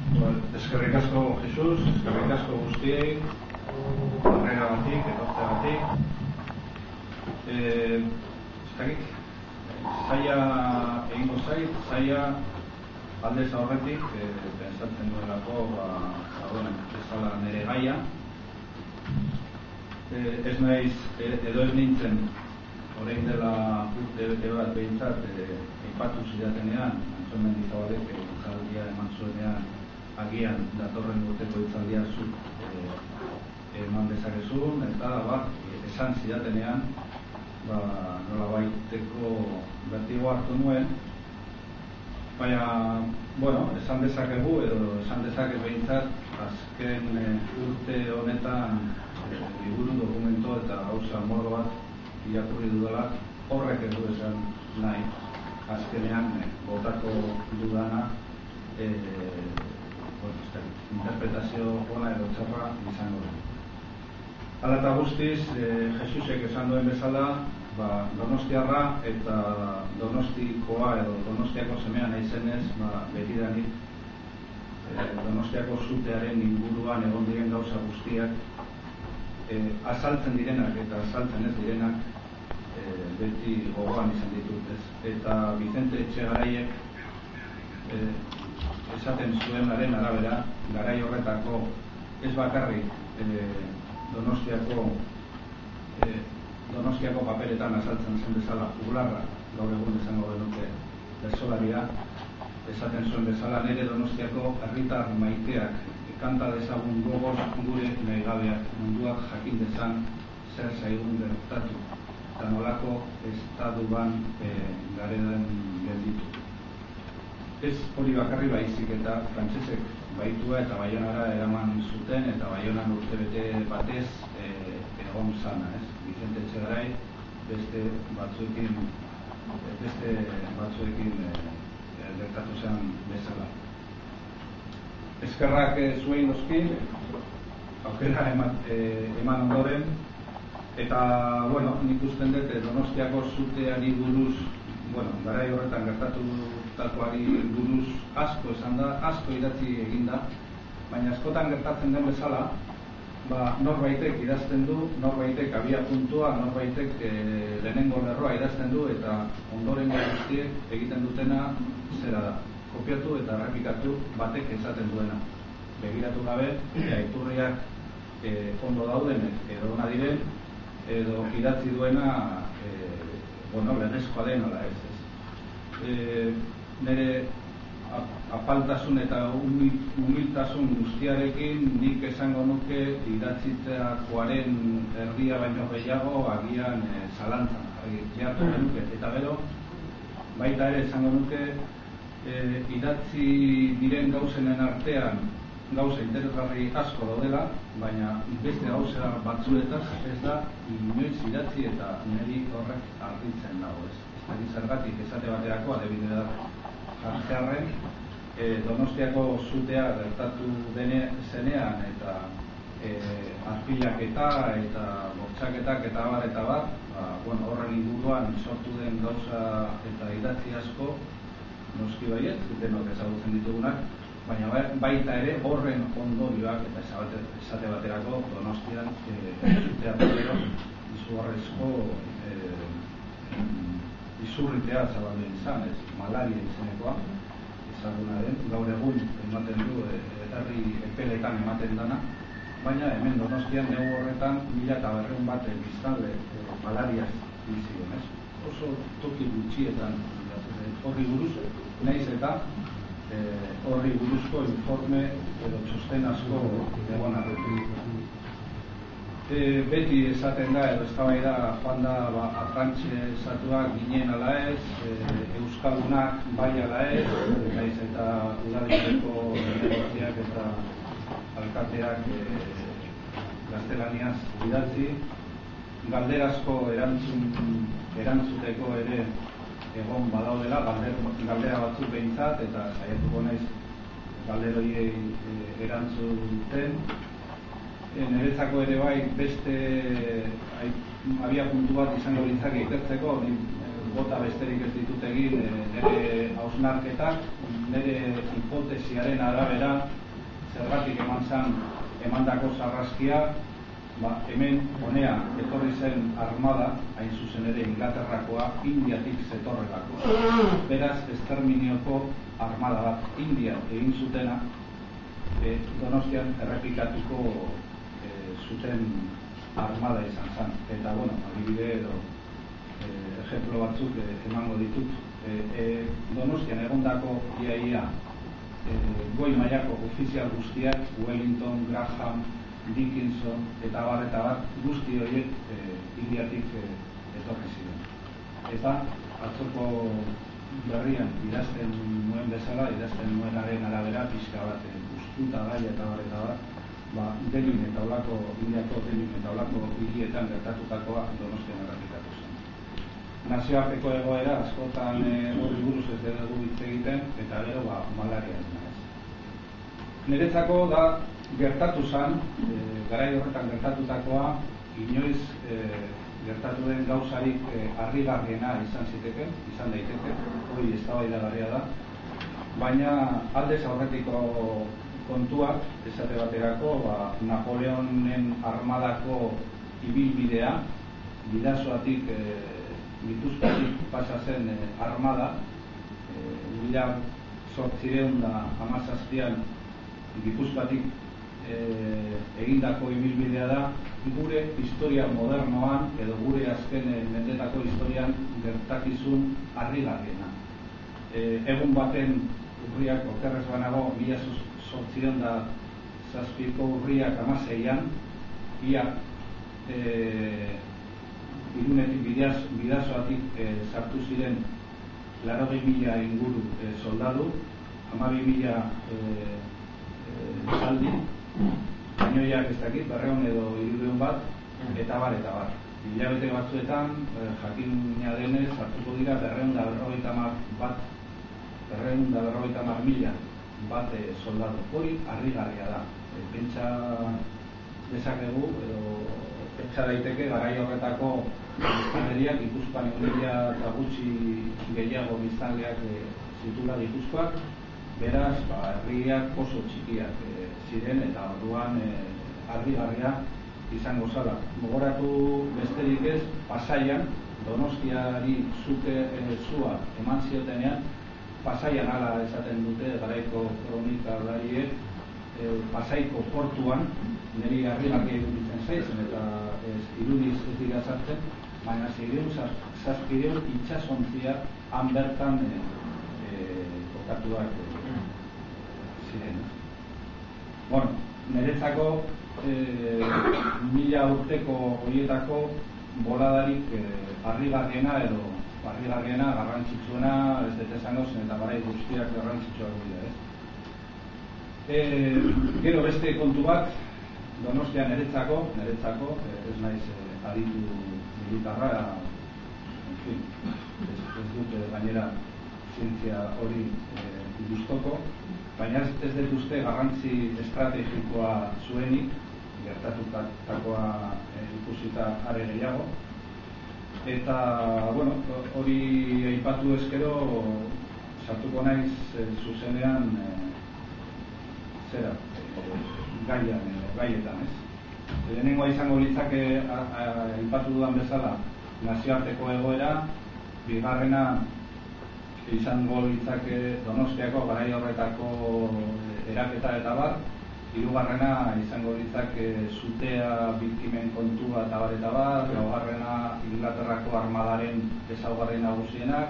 Eskerrik asko, Jesus, eskerrik asko guztiei, horregagatik, etortzeagatik. Zaila egingo zait, zaila aldez aurretik, pentsatzen duelako, bezala nire gaia. Ez naiz, edo ez nintzen, orain dela urte bete bat behintzat, aipatu zidatenean, Antxon Mendizabalek hitzaldia eman zuenean, agian datorren urteko hitzaldia zuk eman dezakezun, eta esan zidatenean, nolabaiteko bertigo hartu nuen, baina, esan dezakegu, edo esan dezakez behintzat, azken urte honetan liburu, dokumento eta gauza morro bat irakurri dudala, horrek ez du esan nahi, azkenean botako dudana, interpretazio ona edo txarra izango da. Hala eta guztiz, Jesusek esan duen bezala, Donostiarra eta Donostikoa edo Donostiako semea naizenez, betidanik Donostiako sutearen inguruan egon diren gauza guztiak azaltzen direnak eta azaltzen ez direnak beti gogoan izan ditut ez. Eta Vicente Etxegaraiek esaten zuenaren arabera, garai horretako ez bakarrik Donostiako paperetan azaltzen zen bezala ularra, gaur egun esango genuke bertsolaria, esaten zuen bezala nire Donostiako herritar maiteak kanta dezagun gogoz gure nahigabeak, munduak jakin dezan zer zaigun gertatu eta nolako estaduan garen gelditu. Ez hori bakarri baizik eta frantsesek baitua eta Baionara eraman zuten eta Baionan urtebete batez egon zana, ez? Vicente Etxegarai beste batzuekin gertatu zen bezala. Eskerrak zuei noski, aukera eman ondoren, eta, nik usten dut Donostiako zuteari buruz, garai horretan gertatutakoari buruz asko esan da, asko idatzi egin da, baina askotan gertatzen den bezala, norbaitek idazten du, norbaitek abia puntua, norbaitek lehenengo lerroa idazten du, eta ondoren guztiek egiten dutena zera da. Kopiatu eta errepikatu batek esaten duena. Begiratu gabe, iturriak ondo dauden edo ona diren, edo idatzi duena legezkoa den ala ez. Nire apaltasun eta humiltasun guztiarekin nik esango nuke idatzitzeakoaren erdia baino gehiago agian zalantzan jartu genuke. Eta gero, baita ere esango nuke idatzi diren gauzenen artean gauza interesgarri asko daudela, baina beste gauza batzuetaz ez da inoiz idatzi eta niri horrek argitzen dago ez. Zergatik esate baterako adibidea jartzearren Donostiako zutea gertatu zenean eta arpilaketa eta bortxaketak eta abar horren inguruan sortu den gauza eta idatzi asko noski baiet, denok ezagutzen ditugunak, baina baita ere horren ondorioak eta esate baterako Donostian zutea batero izugarrizko izurritea zabaldu izan, malaria izenekoa ezagunaren, gaur egun ematen du herri epeletan ematen dana, baina hemen Donostian negu horretan 1.500 bat biztanle malariaz bizion, oso toki gutxietan horri buruz, nahiz eta horri buruzko informe edo txosten asko egon arretu. Beti esaten da, edo eztabaida joan da afrantsesatuak ginen ala ez, euskaldunak bai ala ez, nahiz eta udaletxeko negoziak eta alkateak gaztelaniaz idatzi, galderazko erantzuteko ere egon badaudela, galdera batzuk behintzat, eta saiatuko naiz galderoiei erantzuten. Niretzako ere bai beste abia puntu bat izango litzake ikertzeko, bota besterik ez ditut egin nire hausnarketak, nire hipotesiaren arabera zergatik emandako sarraskia, hemen honea etorri zen armada, hain zuzen ere Inglaterrakoa, Indiatik zetorrelako. Beraz, esterminioko armada bat, India egin zutena, Donostian errepikatuko zuten armada izan zen. Eta, adibide edo ejemplo batzuk emango ditut. Donostian egondako iaia goi mailako ofizial guztiak, Wellington, Graham, Dickinson eta bar, guzti horiek Indiatik etorri ziren. Eta atzoko berrian idazten nuen bezala, idazten nuenaren arabera pixka bat guztuta gai eta bar, Delhin eta olako, Indiako Delhin eta olako hirietan gertatutakoa Donostian errepikatu zen. Nazioarteko egoera askotan horri buruz ez dugu hitz egiten, eta gero malaria ez naiz. Niretzako da gertatu zen, garai horretan gertatutakoa, inoiz gertatu den gauzarik harrigarriena izan daiteke, hori eztabaidagarria da, baina aldez aurretiko kontuak, esate baterako, Napoleonen armadako ibilbidea, Bidasoatik, Gipuzkoatik pasa zen armada, 1817an Gipuzkoatik egindako ibilbidea da, gure historia modernoan edo gure azken mendetako historian gertakizun harrigarriena. Egun baten urriak okerrez banago 1807ko urriak 16an, ia Irunetik Bidasoatik sartu ziren 80.000 inguru soldadu, 12.000 zaldi, bainoiak ez dakit, 200 edo 300 bat, eta bar. Hilabete batzuetan, jakina denez, hartuko dira 250.000 bat soldadu. Hori harrigarria da. Pentsa dezakegu, edo pentsa daiteke, garai horretako biztanleriak, Gipuzkoan 1.000 eta gutxi gehiago biztanleak zitula Gipuzkoak, beraz, herriak oso txikiak ziren, eta orduan harrigarria izango zala. Gogoratu besterik ez, Pasaian, Donostiari zua eman ziotenean, Pasaian hala esaten dute, garaiko kronikariek, Pasaiko portuan, niri harrigarria iruditzen zaizen, eta irudiz ez dira sartzen, baina 600 itsasontzia han bertan kokatuak ziren. Niretzako 1000 urteko horietako boladarik harrigarriena edo garrantzitsuena, ez dut esango zen, eta garai guztiak garrantzitsuak dira, Gero beste kontu bat, Donostia niretzako, ez naiz aditu militarra, ez dut gainera zientzia hori gustoko, baina ez dut uste garrantzi estrategikoa zuenik, gertatutakoa ikusita are gehiago, eta, hori aipatu ezkero, sartuko naiz zuzenean gaietan, ez? Lehenengoa izango litzake aipatu dudan bezala nazioarteko egoera, bigarrena izango litzake Donostiako garai horretako eraketa eta bar, hirugarrena izango litzake sutea biktimen kontua eta bar, laugarrena Inglaterrako armadaren ezaugarri nagusienak,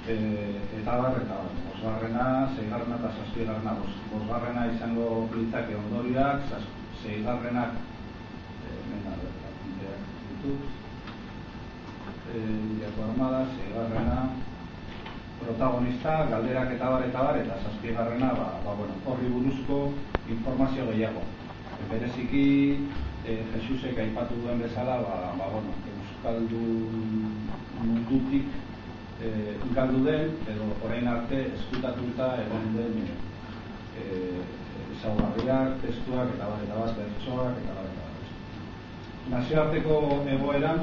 eta bar, bosgarrena, seigarrena eta zazpigarrena. Bosgarrena izango litzake ondorioak, seigarrenak Indiako armada, seigarrena protagonista, galderak eta bar, eta zazpigarrena horri buruzko informazio gehiago. Bereziki Jesusek aipatu duen bezala, Euskaldun mundutik galdu den, edo orain arte eskutatuta egon den ezaugarriak, testuak eta bar, bertsoak eta bar. Nazioarteko egoeran,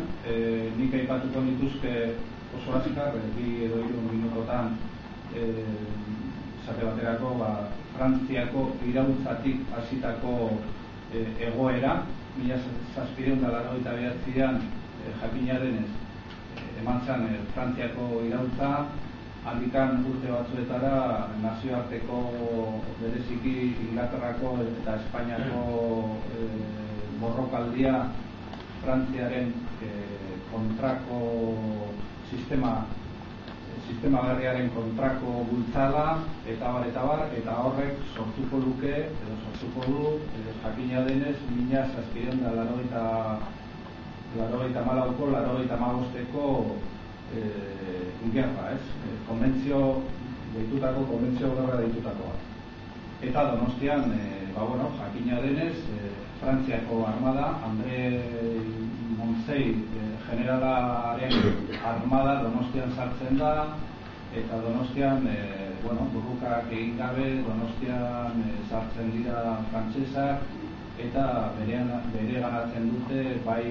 nik aipatuko nituzke oso azkar, 2 edo 3 minutotan esate baterako Frantziako iraultzatik hasitako egoera, 1789an jakina denez eman zen Frantziako iraultza, handikan urte batzuetara nazioarteko bereziki Inglaterrako eta Espainiako borrokaldia, Frantziaren kontrako sistema berriaren kontrako bultzada eta bar, eta horrek sortuko luke, edo sortuko du, jakina denez, 1784-85ko gerra, konbentzio gerra deitutakoa. Eta Donostian, jakina denez, Frantziako armada, André Moncey generalaren armada Donostian sartzen da, eta Donostian burrukak egin gabe, Donostian sartzen dira frantsesak, eta bere ganatzen dute bai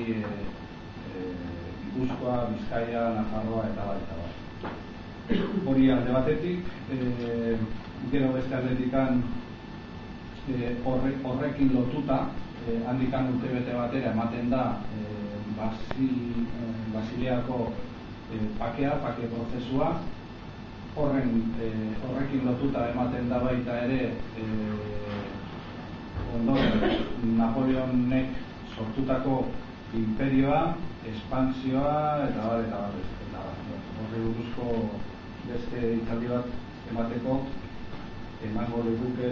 Gipuzkoa, Bizkaia, Nafarroa eta bar. Hori alde batetik, gero beste aldetikan horrekin lotuta, handikan urtebete batera ematen da Basileako pake prozesua, horrekin lotuta ematen da baita ere ondoren Napoleonek sortutako imperioa, espansioa eta bar. Horri buruzko beste hitzaldi bat emateko emango liguke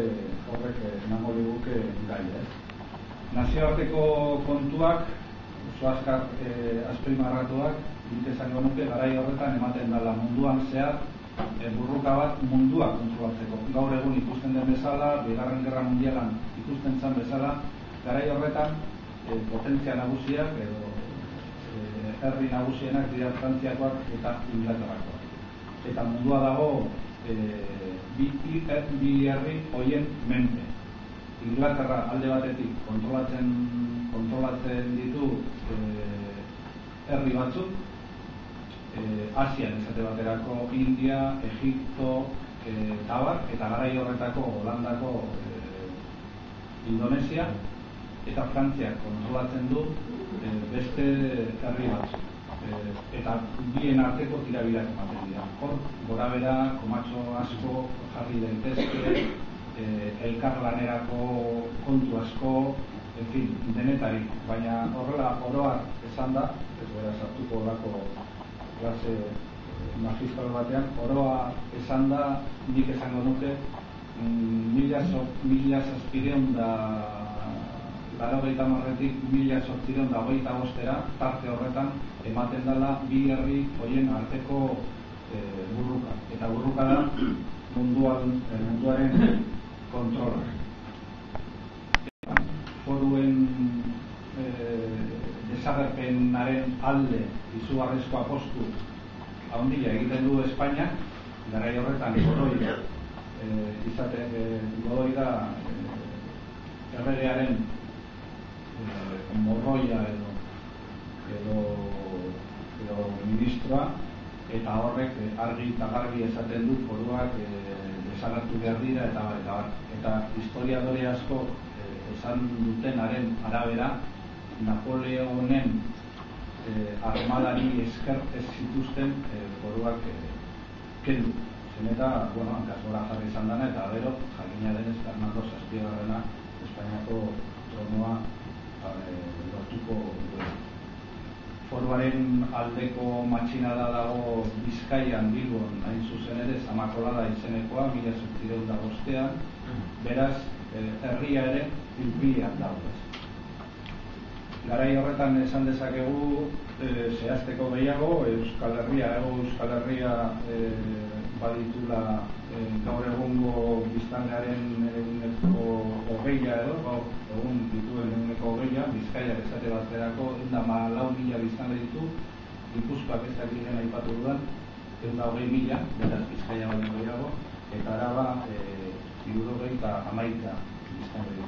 gai. Nazioarteko kontuak oso azkar azpimarratuak, nik esango nuke garai horretan ematen dela munduan zehar burruka bat mundua kontrolatzeko. Gaur egun ikusten den bezala, Bigarren Gerra Mundialan ikusten zen bezala, garai horretan potentzia nagusiak edo herri nagusienak dira Frantziakoak eta Inglaterrakoak. Eta mundua dago bi herri horien menpe. Inglaterra alde batetik kontrolatzen ditu herri batzuk, Asian esate baterako India, Egipto, Tabar, eta garai horretako Holandako Indonesia, eta Frantziak kontrolatzen du beste herri batzuk. Eta bien arteko tirabirak ematen dira. Hor, gora bera, komatxo asko jarri daitezke, elkarlanerako kontu asko, denetarik, baina horrela oroar esan da, ez bera sartuko olako klase magistral batean, oroa esan da, nik esango nuke, 1780-tik 1825 tarte horretan ematen dela bi herri horien arteko burruka. Eta burruka da munduaren kontrola. Foruen desagerpenaren alde izugarrizko apostu handia egiten du Espainiak, garai horretan Godoy da erregearen morroia edo ministroa, eta horrek argi eta garbi esaten du foruak desagertu behar dira eta historiadore asko esan dutenaren arabera Napoleonen armadari esker ez zituzten foruak kendu. Eta, hankasgora jarri izan dana, eta gero, jakina denez, Fernando Zazpigarrena Espainiako tronoa lortuko duela. Foruaren aldeko matxinada dago Bizkaian, Bilbon, hain zuzen ere, Zamakolada izenekoa, 1705an, beraz, herria ere, hilpilean dago. Garai horretan esan dezakegu, zehazteko gehiago, Euskal Herria baditula gaur egungo biztanlearen 20% edo, egun dituen 20%, Bizkaiak esate baterako 104.000 biztanle ditu, Gipuzkoak ez dakiren aipatu dudan 120.000, beraz Bizkaia baino gehiago, eta Araba 71 biztanle ditu.